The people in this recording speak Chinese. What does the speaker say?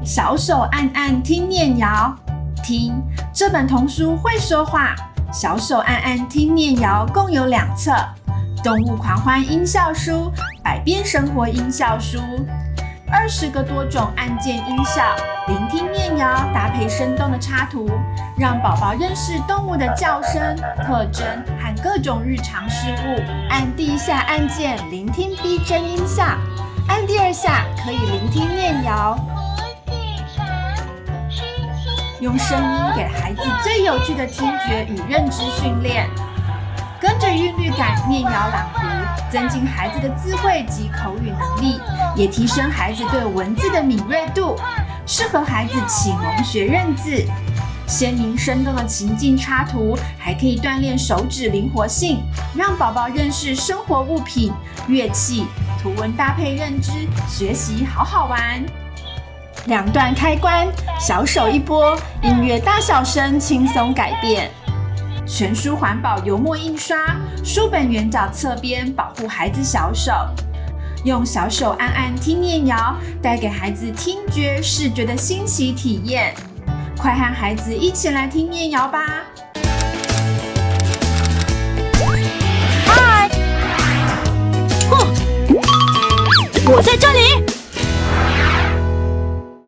小手按按听念谣，听，这本童书会说话。小手按按听念谣共有2册，动物狂欢音效书、百变生活音效书，20个多种按键音效，聆听念谣，搭配生动的插图，让宝宝认识动物的叫声、特征和各种日常事物。按第1下按键聆听逼真音效，按第2下可以聆听念谣。用声音给孩子最有趣的听觉与认知训练，跟着韵律感念谣朗读，增进孩子的智慧及口语能力，也提升孩子对文字的敏锐度，适合孩子启蒙学认字。鲜明生动的情境插图，还可以锻炼手指灵活性，让宝宝认识生活物品、乐器，图文搭配认知，学习好好玩。2段开关，小手一拨，音乐大小声轻松改变。全书环保油墨印刷，书本圆角侧边保护孩子小手。用小手按按听念谣，带给孩子听觉、视觉的新奇体验。快和孩子一起来听念谣吧！